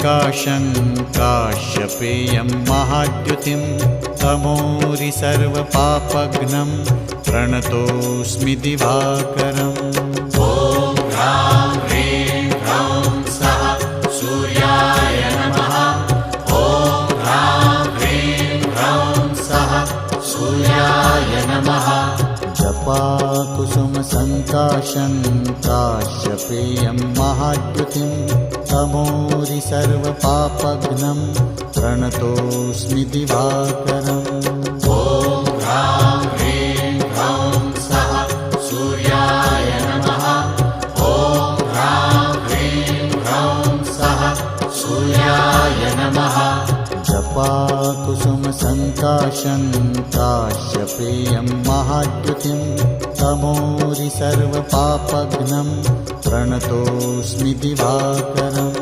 सङ्काशं काश्यपेयं महाद्युतिं तमोरि सर्वपापघ्नं प्रणतोऽस्मि दिवाकरम्। ॐ ह्रां ह्रीं ह्रौं सः सूर्याय नमः। ॐ ह्रां ह्रीं ह्रौं सः सूर्याय नमः। जपाकुसुमसङ्काशं काश्यपेयं महाद्युतिं तमोरि सर्वपापघ्नं प्रणतोऽस्मि दिवाकरम्। ॐ ह्रां ह्रीं ह्रौं सः सूर्याय नमः। ॐ ह्रां ह्रीं ह्रौं सः सूर्याय नमः। जपाकुसुमसङ्काशं काश्यपेयं महाद्युतिं तमोरि सर्वपापघ्नं प्रणतोऽस्मि दिवाकरम्।